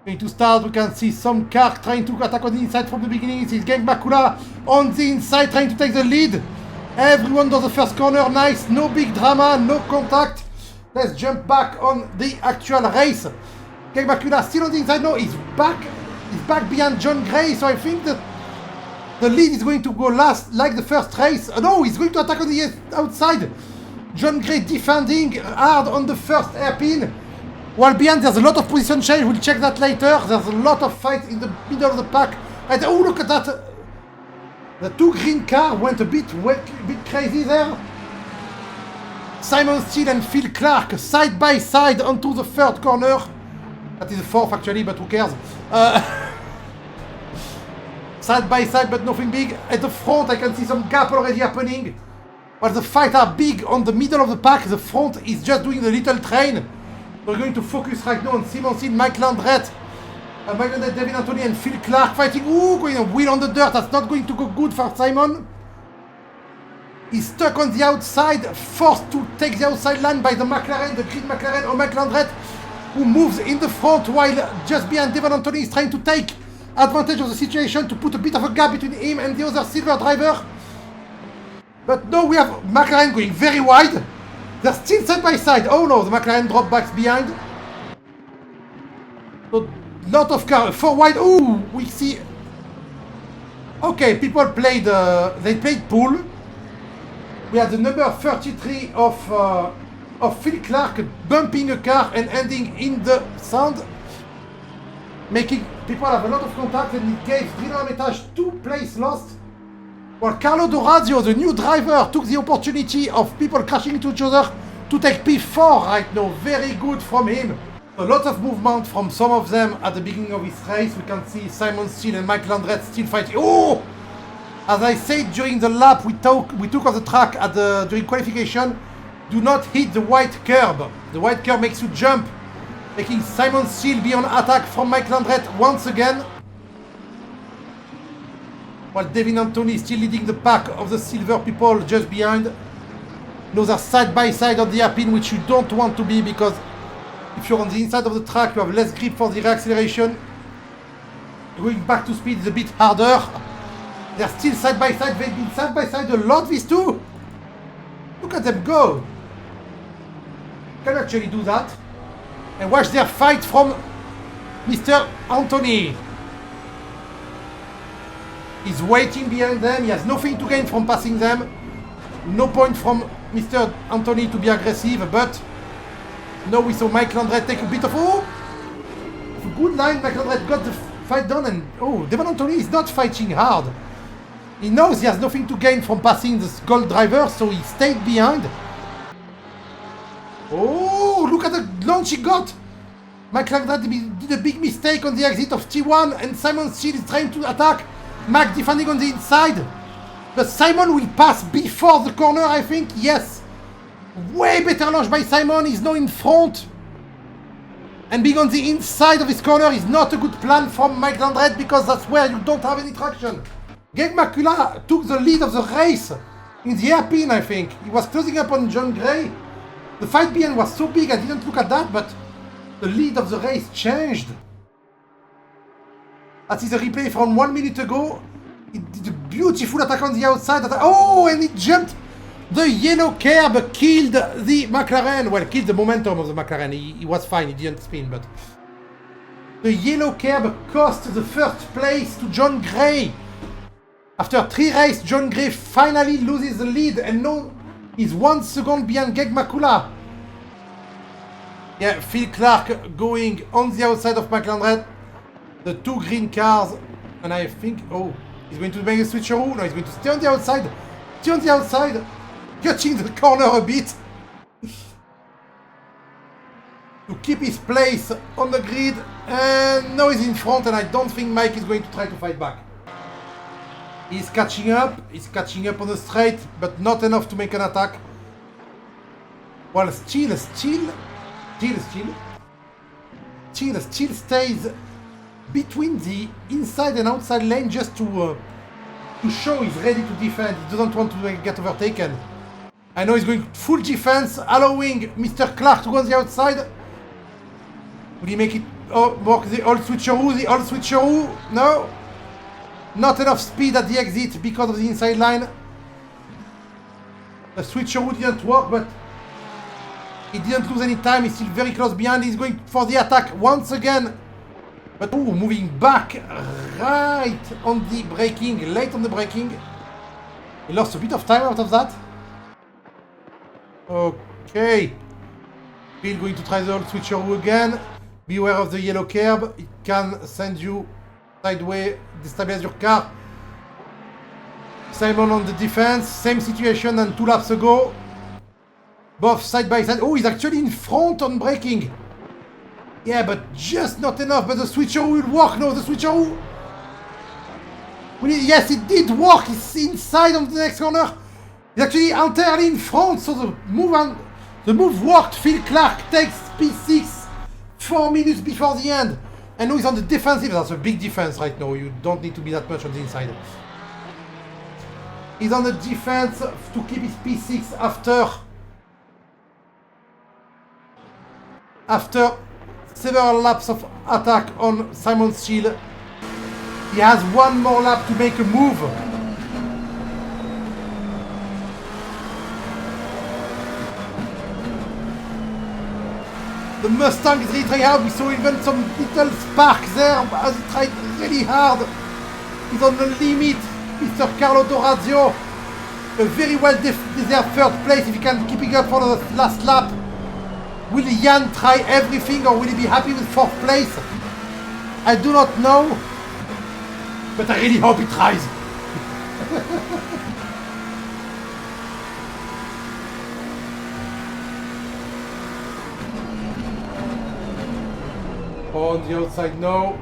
Going to start, we can see some car trying to attack on the inside from the beginning. It's Gang Makula on the inside trying to take the lead. Everyone does the first corner, nice, no big drama, no contact. Let's jump back on the actual race. Gang Makula still on the inside, no, he's back behind John Gray, so I think that the lead is going to go last like the first race. No, he's going to attack on the outside. John Gray defending hard on the first hairpin. While behind, there's a lot of position change. We'll check that later. There's a lot of fight in the middle of the pack. And oh, look at that. The two green cars went a bit crazy there. Simon Steele and Phil Clark side by side onto the third corner. That is the fourth actually, but who cares? Side by side, but nothing big. At the front, I can see some gap already happening. While the fight are big on the middle of the pack, the front is just doing the little train. We're going to focus right now on Simon Steele, Mike Landrette, Devin Anthony and Phil Clark fighting. Ooh, going a wheel on the dirt. That's not going to go good for Simon. He's stuck on the outside, forced to take the outside line by the McLaren, the green McLaren, or Mike Landrette, who moves in the front while just behind Devin Anthony is trying to take advantage of the situation to put a bit of a gap between him and the other silver driver. But no, we have McLaren going very wide. They're still side by side. Oh no, the McLaren drop backs behind. So, lot of cars, 4 wide. Ooh, we see. Okay, people played, they played pool. We had the number 33 of Phil Clark bumping a car and ending in the sand, making people have a lot of contact, and it gave Dino Armitage 2 places lost. While Carlo Dorazio, the new driver, took the opportunity of people crashing into each other to take P4 right now. Very good from him. A lot of movement from some of them at the beginning of his race. We can see Simon Steele and Mike Landrette still fighting. Oh! As I said during the lap we took off the track during qualification, do not hit the white curb. The white curb makes you jump, making Simon Steele be on attack from Mike Landrette once again. While Devin Anthony is still leading the pack of the silver people just behind. Those are side by side on the hairpin, which you don't want to be, because if you're on the inside of the track, you have less grip for the reacceleration. Going back to speed is a bit harder. They're still side by side. They've been side by side a lot, these two. Look at them go. Can actually do that. And watch their fight from Mr. Anthony. He's waiting behind them. He has nothing to gain from passing them. No point from Mr. Anthony to be aggressive, but now we saw Mike Landrette take a bit of a good line. Mike Landrette got the fight done, and oh, Devin Anthony is not fighting hard. He knows he has nothing to gain from passing this gold driver, so he stayed behind. Oh, look at the launch he got. Mike Landrette did a big mistake on the exit of T1, and Simon Steele is trying to attack. Mac defending on the inside. But Simon will pass before the corner, I think. Yes. Way better launch by Simon. He's now in front. And being on the inside of his corner is not a good plan from Mike Landrette, because that's where you don't have any traction. Gang Makula took the lead of the race in the hairpin, I think. He was closing up on John Gray. The fight behind was so big, I didn't look at that, but the lead of the race changed. That is a replay from 1 minute ago. He did a beautiful attack on the outside. Oh, and it jumped. The yellow curb killed the McLaren. Well, killed the momentum of the McLaren. He was fine, he didn't spin, but the yellow curb cost the first place to John Gray. After 3 races, John Gray finally loses the lead, and now he's 1 second behind Gang Makula. Yeah, Phil Clark going on the outside of McLaren. The 2 green cars, and I think, oh, he's going to make a switcheroo. No, he's going to stay on the outside. Stay on the outside, catching the corner a bit to keep his place on the grid. And now he's in front, and I don't think Mike is going to try to fight back. He's catching up on the straight, but not enough to make an attack. While Steele stays between the inside and outside lane just to show he's ready to defend. He doesn't want to get overtaken. I know he's going full defense, allowing Mr. Clark to go on the outside. Will he make it work the old switcheroo, no. Not enough speed at the exit because of the inside line. The switcheroo didn't work, but he didn't lose any time. He's still very close behind. He's going for the attack once again. But moving back right on the braking, late on the braking. He lost a bit of time out of that. Okay. Bill going to try the old switcheroo again. Beware of the yellow curb. It can send you sideways, destabilize your car. Simon on the defense. Same situation than 2 laps ago. Both side by side. Oh, he's actually in front on braking. Yeah, but just not enough. But the switcheroo will work now. The switcheroo. Yes, it did work. He's inside on the next corner. He's actually entirely in front. So the move worked. Phil Clark takes P6 4 minutes before the end. And now he's on the defensive. That's a big defense right now. You don't need to be that much on the inside. He's on the defense to keep his P6 after several laps of attack on Simon's shield. He has one more lap to make a move. The Mustang is really trying hard. We saw even some little spark there as he tried really hard. He's on the limit. Mr. Carlo Dorazio. A very well deserved third place if he can keep it up for the last lap. Will Jan try everything or will he be happy with 4th place? I do not know. But I really hope he tries. On the outside now.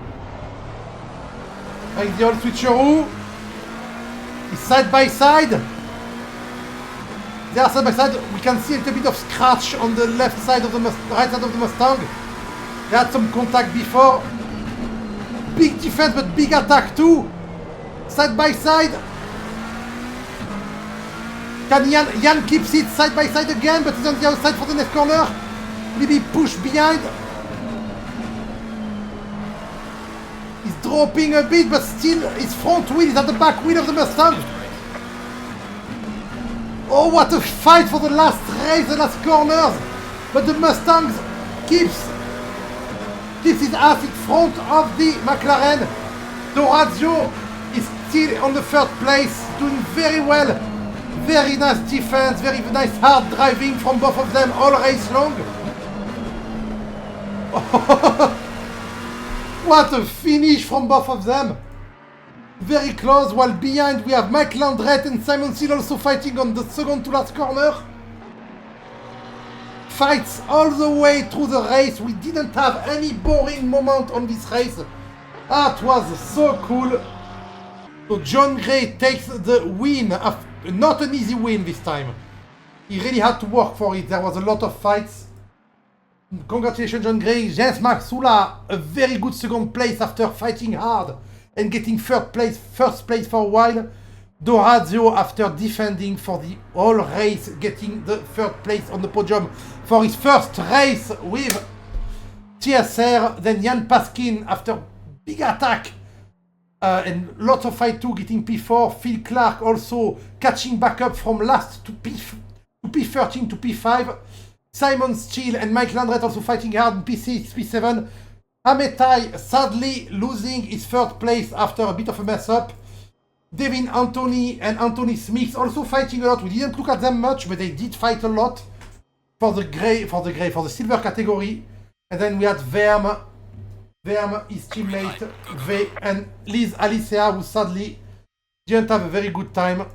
Like the old switcheroo. He's side by side. They are side by side. We can see a little bit of scratch on the left side of the right side of the Mustang. They had some contact before. Big defense but big attack too. Side by side. Can Jan keeps it side by side again, but he's on the outside for the next corner. Maybe push behind. He's dropping a bit, but still his front wheel is at the back wheel of the Mustang. Oh, what a fight for the last race, the last corners. But the Mustang keeps his ass in front of the McLaren. Dorazio is still on the 3rd place, doing very well. Very nice defense, very nice hard driving from both of them all race long. What a finish from both of them. Very close, while behind we have Mike Landrette and Simon Seal also fighting on the second to last corner. Fights all the way through the race. We didn't have any boring moment on this race. That was so cool. So John Gray takes the win. Not an easy win this time. He really had to work for it. There was a lot of fights. Congratulations, John Gray. James Maxula, a very good 2nd place after fighting hard and getting 1st place for a while. Dorazio, after defending for the whole race, getting the 3rd place on the podium for his 1st race with TSR. Then Jan Paskin, after big attack and lots of fight too, getting P4. Phil Clark also catching back up from last to P13 to P5. Simon Steele and Mike Landrette also fighting hard in P6, P7. Ametai sadly losing his 3rd place after a bit of a mess up. Devin Anthony and Anthony Smith also fighting a lot. We didn't look at them much, but they did fight a lot for the silver category. And then we had Verme, his teammate, V, and Liz Alicea, who sadly didn't have a very good time.